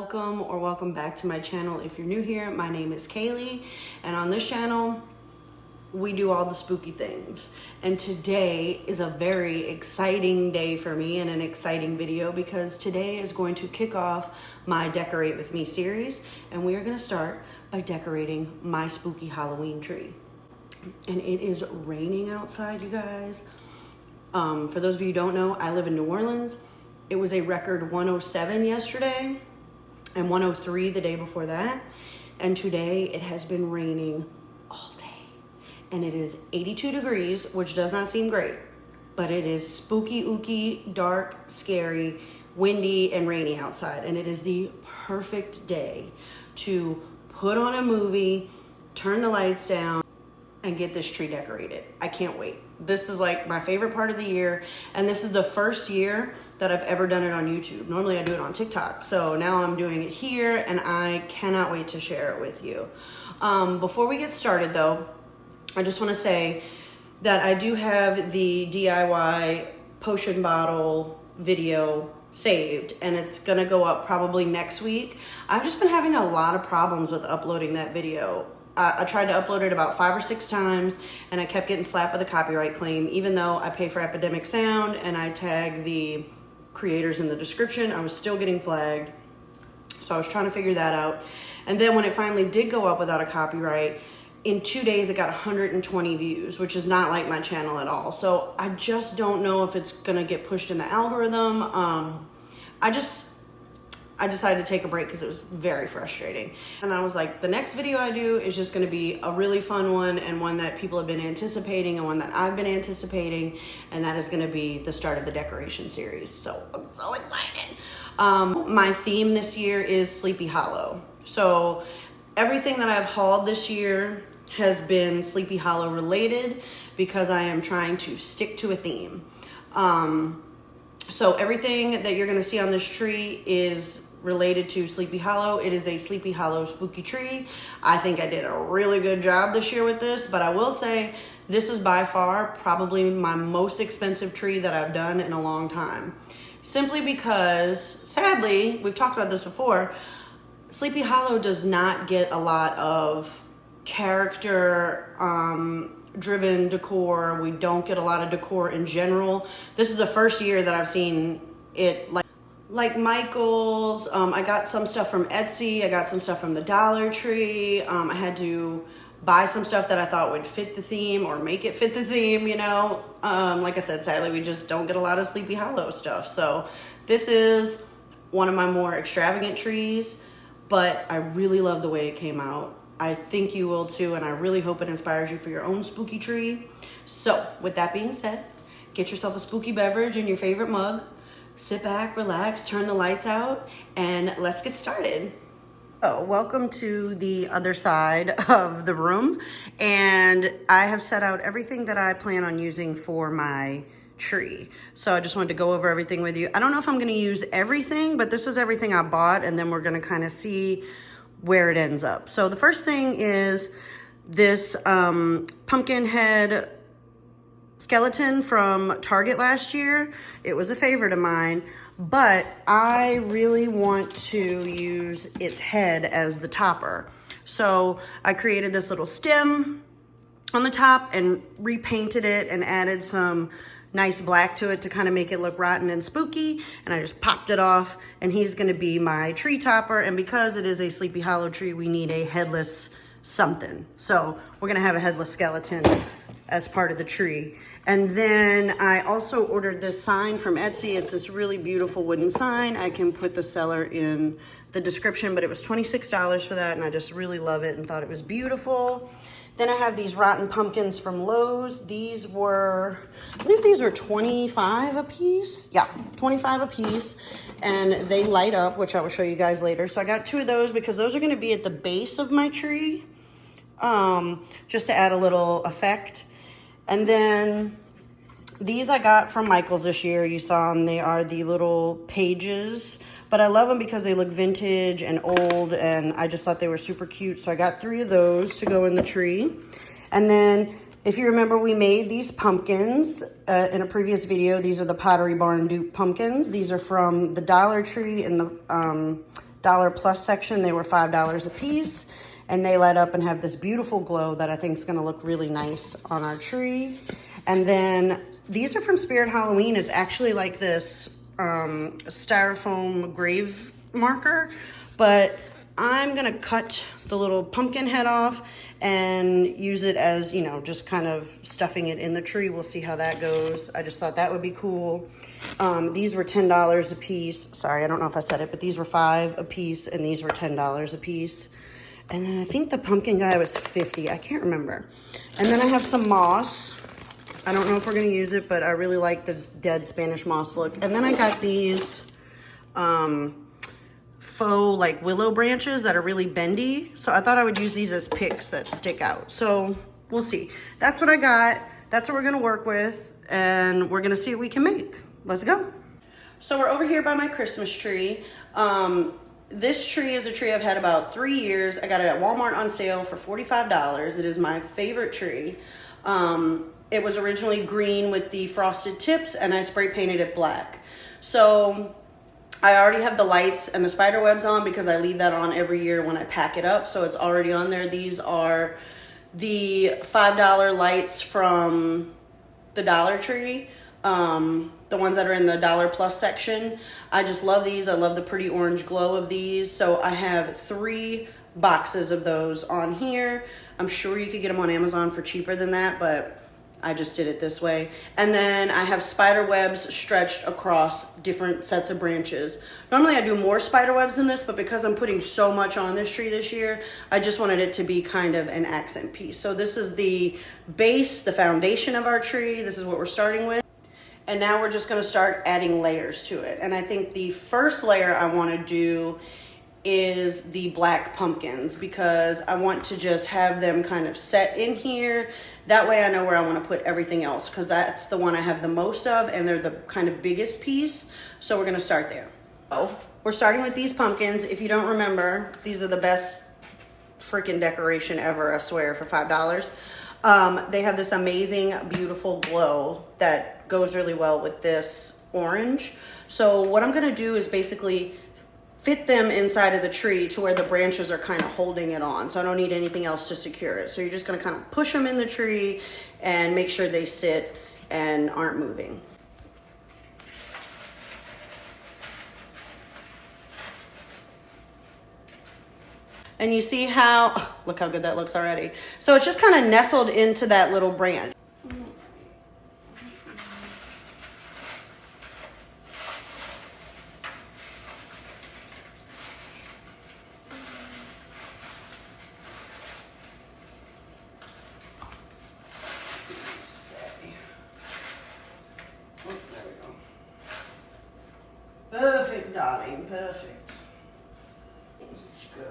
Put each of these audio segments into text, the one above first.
welcome or welcome back to my channel. If you're new here, my name is Kaylee, and on this channel we do all the spooky things. And today is a very exciting day for me and an exciting video because today is going to kick off my Decorate With Me series, and we are going to start by decorating my spooky Halloween tree. And it is raining outside, you guys. For those of you who don't know, I live in New Orleans. It was a record 107 yesterday and 103 the day before that. And today it has been raining all day. And it is 82 degrees, which does not seem great, but it is spooky, ooky, dark, scary, windy, and rainy outside. And it is the perfect day to put on a movie, turn the lights down, and get this tree decorated. I can't wait. This is like my favorite part of the year, and this is the first year that I've ever done it on YouTube. Normally I do it on TikTok, so now I'm doing it here, and I cannot wait to share it with you. Before we get started though, I just want to say that I do have the DIY potion bottle video saved, and it's gonna go up probably next week. I've just been having a lot of problems with uploading that video. I tried to upload it about 5 or 6 times, and I kept getting slapped with a copyright claim. Even though I pay for Epidemic Sound and I tag the creators in the description, I was still getting flagged. So I was trying to figure that out. And then when it finally did go up without a copyright, in 2 days it got 120 views, which is not like my channel at all. So I just don't know if it's gonna get pushed in the algorithm. I decided to take a break because it was very frustrating. And I was like, the next video I do is just gonna be a really fun one, and one that people have been anticipating, and one that I've been anticipating, and that is gonna be the start of the decoration series. So I'm so excited. My theme this year is Sleepy Hollow. So everything that I've hauled this year has been Sleepy Hollow related because I am trying to stick to a theme. So everything that you're gonna see on this tree is related to Sleepy Hollow. It is a Sleepy Hollow spooky tree. I think I did a really good job this year with this, but I will say this is by far probably my most expensive tree that I've done in a long time. Simply because, sadly, we've talked about this before, Sleepy Hollow does not get a lot of character driven decor. We don't get a lot of decor in general. This is the first year that I've seen it like Michael's. I got some stuff from Etsy. I got some stuff from the Dollar Tree. I had to buy some stuff that I thought would fit the theme or make it fit the theme, you know. Like I said, sadly, we just don't get a lot of Sleepy Hollow stuff. So this is one of my more extravagant trees, but I really love the way it came out. I think you will too, and I really hope it inspires you for your own spooky tree. So with that being said, get yourself a spooky beverage in your favorite mug, sit back, relax, turn the lights out, and let's get started. Oh, welcome to the other side of the room, and I have set out everything that I plan on using for my tree. So I just wanted to go over everything with you. I don't know if I'm going to use everything, but this is everything I bought, and then we're going to kind of see where it ends up. So the first thing is this pumpkin head skeleton from Target last year. It was a favorite of mine, but I really want to use its head as the topper. So I created this little stem on the top and repainted it and added some nice black to it to kind of make it look rotten and spooky, and I just popped it off, and he's gonna be my tree topper. And because it is a Sleepy Hollow tree, we need a headless something, so we're gonna have a headless skeleton as part of the tree. And then I also ordered this sign from Etsy. It's this really beautiful wooden sign. I can put the seller in the description, but it was $26 for that, and I just really love it and thought it was beautiful. Then I have these rotten pumpkins from Lowe's. These were, I believe these were 25 a piece. Yeah, 25 a piece. And they light up, which I will show you guys later. So I got 2 of those because those are gonna be at the base of my tree, just to add a little effect. And then these I got from Michael's this year. You saw them. They are the little pages, but I love them because they look vintage and old, and I just thought they were super cute. So I got 3 of those to go in the tree. And then if you remember, we made these pumpkins in a previous video. These are the Pottery Barn dupe pumpkins. These are from the Dollar Tree and the dollar plus section, they were $5 a piece, and they light up and have this beautiful glow that I think is gonna look really nice on our tree. And then these are from Spirit Halloween. It's actually like this styrofoam grave marker, but I'm gonna cut the little pumpkin head off and use it as, you know, just kind of stuffing it in the tree. We'll see how that goes. I just thought that would be cool. These were $10 a piece. Sorry, I don't know if I said it, but these were $5 a piece, and these were $10 a piece. And then I think the pumpkin guy was $50. I can't remember. And then I have some moss. I don't know if we're gonna use it, but I really like this dead Spanish moss look. And then I got these faux like willow branches that are really bendy. So I thought I would use these as picks that stick out. So we'll see. That's what I got. That's what we're gonna work with, and we're gonna see what we can make. Let's go. So we're over here by my Christmas tree. This tree is a tree I've had about 3 years. I got it at Walmart on sale for $45. It is my favorite tree. It was originally green with the frosted tips, and I spray painted it black. So I already have the lights and the spider webs on because I leave that on every year when I pack it up. So it's already on there. These are the $5 lights from the Dollar Tree. The ones that are in the dollar plus section. I just love these. I love the pretty orange glow of these. So I have 3 boxes of those on here. I'm sure you could get them on Amazon for cheaper than that, but I just did it this way. And then I have spider webs stretched across different sets of branches. Normally I do more spider webs than this, but because I'm putting so much on this tree this year, I just wanted it to be kind of an accent piece. So this is the base, the foundation of our tree. This is what we're starting with. And now we're just gonna start adding layers to it. And I think the first layer I wanna do is the black pumpkins, because I want to just have them kind of set in here. That way I know where I want to put everything else, because that's the one I have the most of, and they're the kind of biggest piece. So we're going to start there. So we're starting with these pumpkins. If you don't remember, these are the best freaking decoration ever, I swear, for $5. They have this amazing, beautiful glow that goes really well with this orange. So what I'm going to do is basically fit them inside of the tree to where the branches are kind of holding it on. So I don't need anything else to secure it. So you're just gonna kind of push them in the tree and make sure they sit and aren't moving. And you see how, look how good that looks already. So it's just kind of nestled into that little branch. Perfect, darling, perfect. Let's go.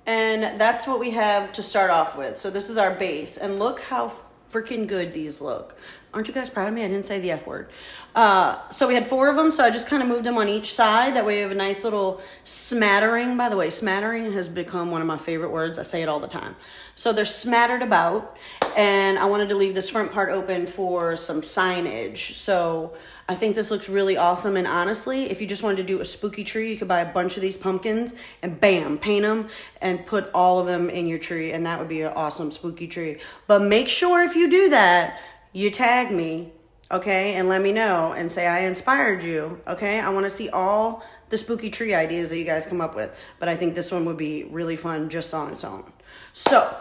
And that's what we have to start off with. So this is our base, and look how freaking good these look. Aren't you guys proud of me? I didn't say the F word. So we had 4 of them, so I just kind of moved them on each side. That way we have a nice little smattering. By the way, smattering has become one of my favorite words. I say it all the time. So they're smattered about, and I wanted to leave this front part open for some signage. So I think this looks really awesome, and honestly, if you just wanted to do a spooky tree, you could buy a bunch of these pumpkins and bam, paint them and put all of them in your tree, and that would be an awesome spooky tree. But make sure if you do that, you tag me, okay, and let me know and say I inspired you, okay? I want to see all the spooky tree ideas that you guys come up with, but I think this one would be really fun just on its own. So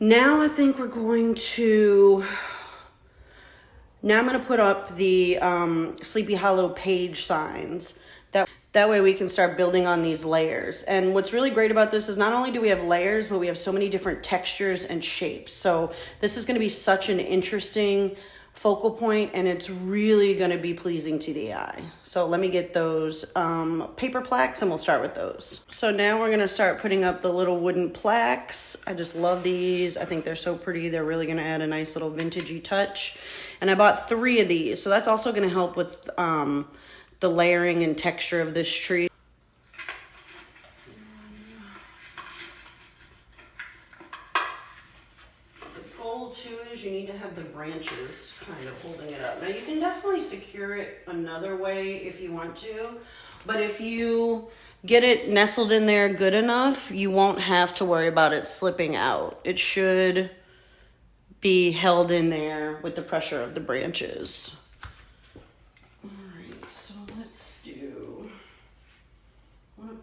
now I think we're going to, now I'm going to put up the Sleepy Hollow page signs. That way we can start building on these layers. And what's really great about this is not only do we have layers, but we have so many different textures and shapes. So this is gonna be such an interesting focal point, and it's really gonna be pleasing to the eye. So let me get those paper plaques and we'll start with those. So now we're gonna start putting up the little wooden plaques. I just love these. I think they're so pretty. They're really gonna add a nice little vintagey touch. And I bought 3 of these. So that's also gonna help with the layering and texture of this tree. The goal too is you need to have the branches kind of holding it up. Now you can definitely secure it another way if you want to, but if you get it nestled in there good enough, you won't have to worry about it slipping out. It should be held in there with the pressure of the branches.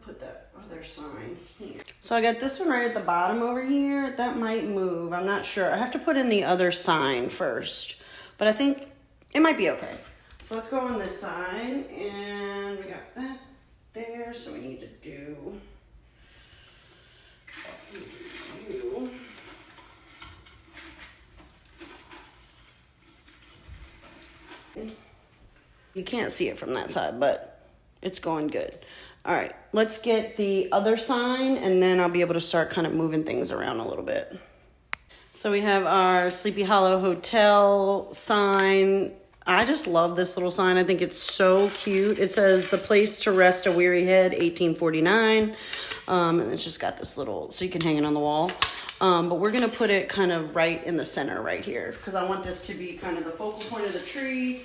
Put that other sign here. So I got this one right at the bottom over here. That might move. I'm not sure. I have to put in the other sign first, but I think it might be okay. So let's go on this side, and we got that there. So we need to do you. You can't see it from that side, but it's going good. All right, let's get the other sign, and then I'll be able to start kind of moving things around a little bit. So we have our Sleepy Hollow Hotel sign. I just love this little sign. I think it's so cute. It says, "The place to rest a weary head, 1849." And it's just got this little, so you can hang it on the wall. But we're gonna put it kind of right in the center right here, because I want this to be kind of the focal point of the tree.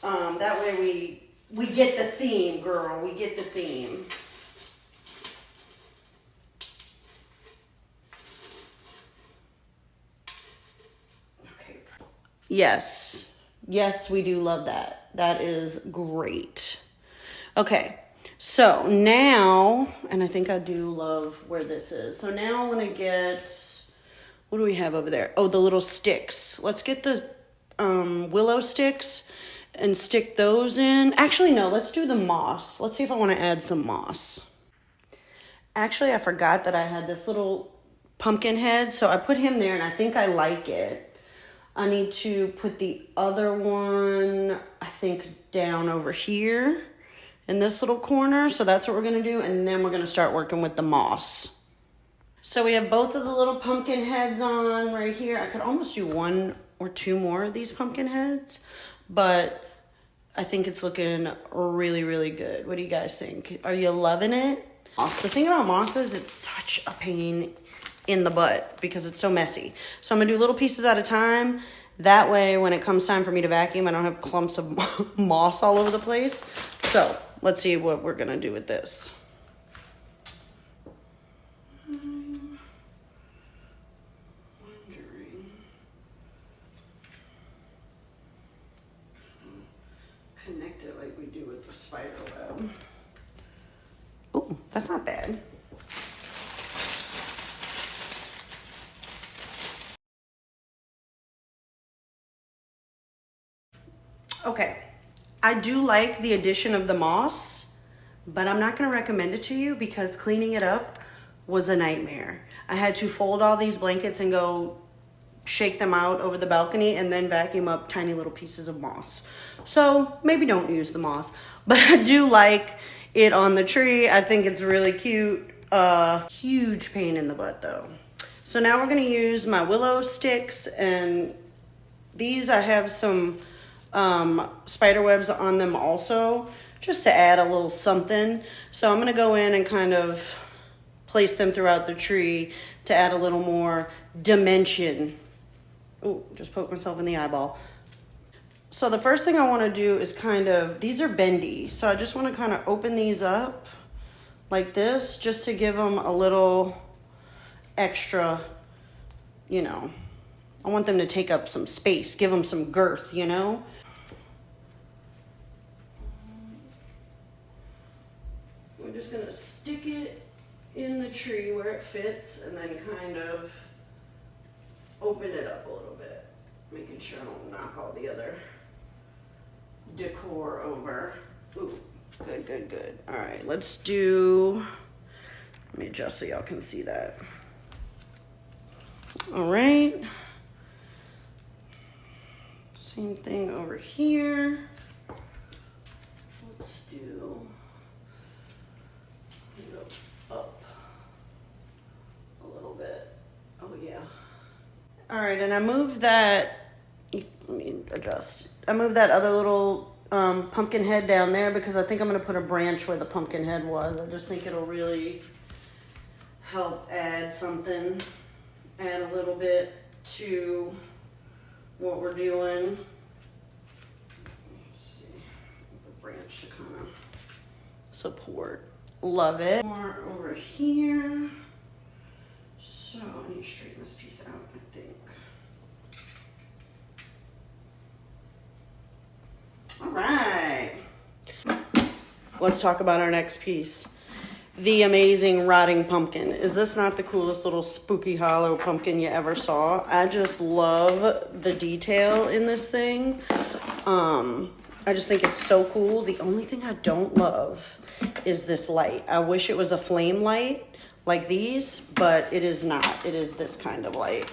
That way we get the theme, girl. We get the theme. Okay. Yes. Yes, we do love that. That is great. Okay. So now, and I think I do love where this is. So now I want to get, what do we have over there? Oh, the little sticks. Let's get the willow sticks and stick those in. Actually, no, let's do the moss. Let's see if I want to add some moss. Actually, I forgot that I had this little pumpkin head, so I put him there, and I think I like it. I need to put the other one, I think, down over here in this little corner. So that's what we're gonna do, and then we're gonna start working with the moss. So we have both of the little pumpkin heads on right here. I could almost do 1 or 2 more of these pumpkin heads, but I think it's looking really, really good. What do you guys think? Are you loving it? The thing about moss is it's such a pain in the butt because it's so messy. So I'm gonna do little pieces at a time. That way, when it comes time for me to vacuum, I don't have clumps of moss all over the place. So let's see what we're gonna do with this. Connect it like we do with the spider web. Oh, that's not bad. Okay, I do like the addition of the moss, but I'm not gonna recommend it to you because cleaning it up was a nightmare. I had to fold all these blankets and go shake them out over the balcony and then vacuum up tiny little pieces of moss. So maybe don't use the moss, but I do like it on the tree. I think it's really cute. Huge pain in the butt though. So now we're gonna use my willow sticks, and these I have some spider webs on them also, just to add a little something. So I'm gonna go in and kind of place them throughout the tree to add a little more dimension. Oh, just poked myself in the eyeball. So the first thing I want to do is kind of, these are bendy, so I just want to kind of open these up like this, just to give them a little extra, you know, I want them to take up some space, give them some girth, you know. We're just gonna stick it in the tree where it fits, and then kind of open it up a little bit, making sure I don't knock all the other decor over. Ooh, Good, good, good. All right, let's do, let me adjust so y'all can see that. All right. Same thing over here. Let's do, go up a little bit. Oh yeah. All right, and I moved that, let me adjust. I moved that other little pumpkin head down there because I think I'm gonna put a branch where the pumpkin head was. I just think it'll really help add something, add a little bit to what we're doing. Let's see, the branch to kind of support. Love it. More over here. So I need to straighten this piece out, I think. All right. Let's talk about our next piece. The amazing rotting pumpkin. Is this not the coolest little spooky hollow pumpkin you ever saw? I just love the detail in this thing. I just think it's so cool. The only thing I don't love is this light. I wish it was a flame light like these, but it is not. It is this kind of light.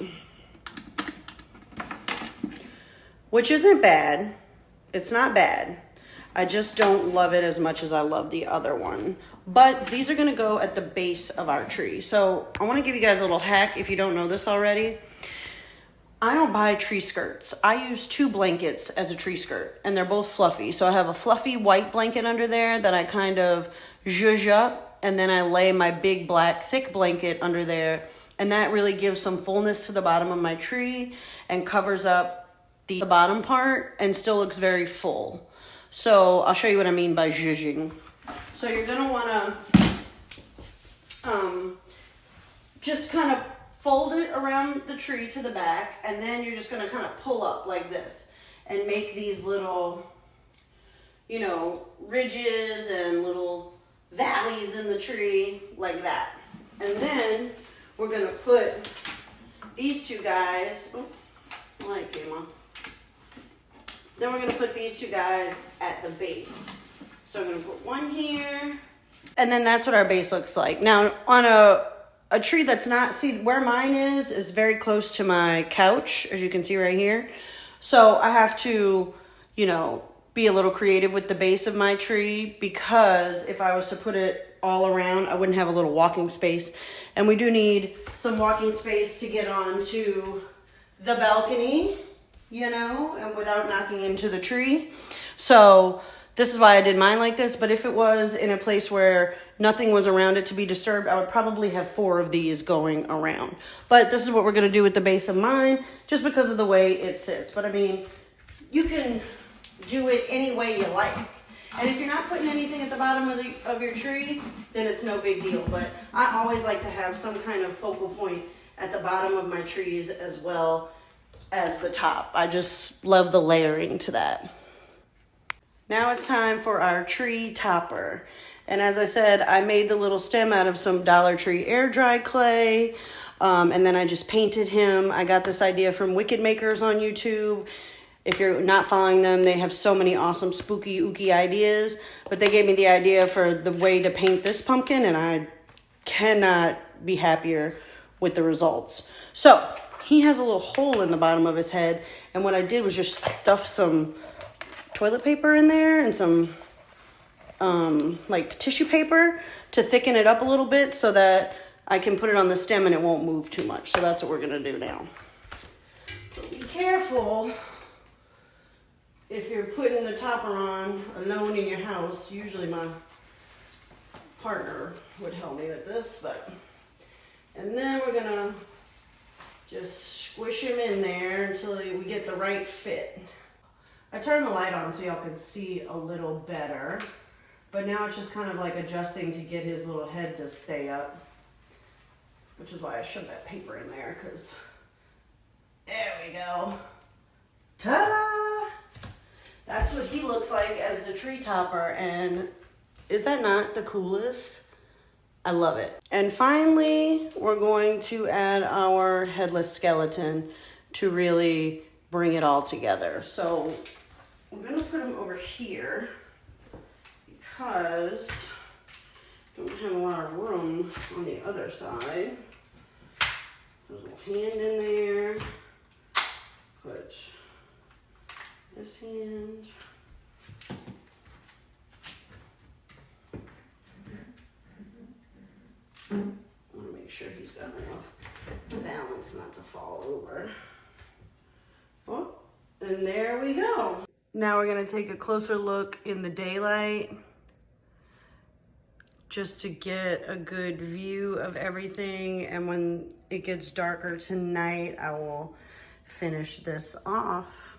Which isn't bad. It's not bad. I just don't love it as much as I love the other one. But these are gonna go at the base of our tree. So I wanna give you guys a little hack if you don't know this already. I don't buy tree skirts. I use 2 blankets as a tree skirt, and they're both fluffy. So I have a fluffy white blanket under there that I kind of zhuzh up, and then I lay my big black thick blanket under there, and that really gives some fullness to the bottom of my tree and covers up the bottom part and still looks very full. So I'll show you what I mean by zhuzhing. So you're gonna wanna just kind of fold it around the tree to the back, and then you're just gonna kind of pull up like this and make these little, you know, ridges and little valleys in the tree like that. And then we're gonna put these 2 guys, oh, the light came on. Then we're gonna put these 2 guys at the base. So I'm gonna put one here, and then that's what our base looks like. Now on a tree that's not, see where mine is very close to my couch, as you can see right here. So I have to, you know, be a little creative with the base of my tree, because if I was to put it all around, I wouldn't have a little walking space. And we do need some walking space to get onto the balcony, you know, and without knocking into the tree. So this is why I did mine like this. But if it was in a place where nothing was around it to be disturbed, I would probably have 4 of these going around. But this is what we're gonna do with the base of mine, just because of the way it sits. But I mean, you can do it any way you like. And if you're not putting anything at the bottom of your tree, then it's no big deal. But I always like to have some kind of focal point at the bottom of my trees as well as the top. I just love the layering to that. Now it's time for our tree topper. And as I said, I made the little stem out of some Dollar Tree air dry clay. And then I just painted him. I got this idea from Wicked Makers on YouTube. If you're not following them, they have so many awesome spooky ooky ideas. But they gave me the idea for the way to paint this pumpkin, and I cannot be happier with the results. So he has a little hole in the bottom of his head, and what I did was just stuff some toilet paper in there and some like tissue paper to thicken it up a little bit so that I can put it on the stem and it won't move too much. So that's what we're gonna do now. So be careful if you're putting the topper on alone in your house. Usually my partner would help me with this, and then we're gonna just squish him in there until we get the right fit. I turned the light on so y'all can see a little better, but now it's just kind of like adjusting to get his little head to stay up, which is why I shoved that paper in there, because there we go. Ta-da! That's what he looks like as the tree topper, and is that not the coolest? I love it. And finally, we're going to add our headless skeleton to really bring it all together. So I'm gonna put him over here because I don't have a lot of room on the other side. There's a little hand in there. Put this hand. I want to make sure he's got enough balance not to fall over. Oh, and there we go. Now we're going to take a closer look in the daylight just to get a good view of everything. And when it gets darker tonight, I will finish this off.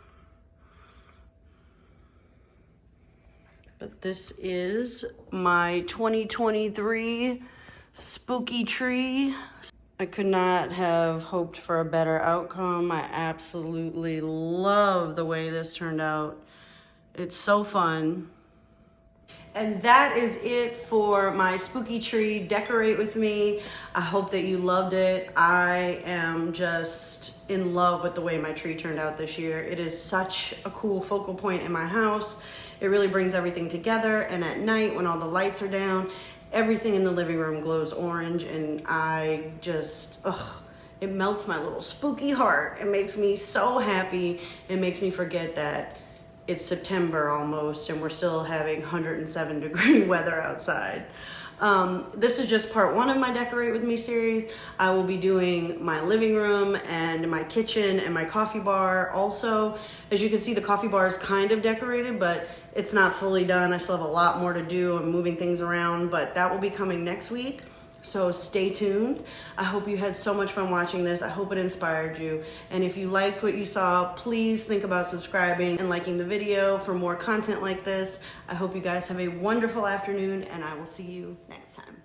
But this is my 2023 spooky tree. I could not have hoped for a better outcome. I absolutely love the way this turned out. It's so fun. And that is it for my spooky tree decorate with me. I hope that you loved it. I am just in love with the way my tree turned out this year. It is such a cool focal point in my house. It really brings everything together, and at night when all the lights are down, everything in the living room glows orange, and I just, it melts my little spooky heart. It makes me so happy. It makes me forget that it's September almost and we're still having 107-degree weather outside. This is just part 1 of my Decorate With Me series. I will be doing my living room and my kitchen and my coffee bar also. As you can see, the coffee bar is kind of decorated, but it's not fully done. I still have a lot more to do. I'm moving things around, but that will be coming next week. So stay tuned. I hope you had so much fun watching this. I hope it inspired you. And if you liked what you saw, please think about subscribing and liking the video for more content like this. I hope you guys have a wonderful afternoon, and I will see you next time.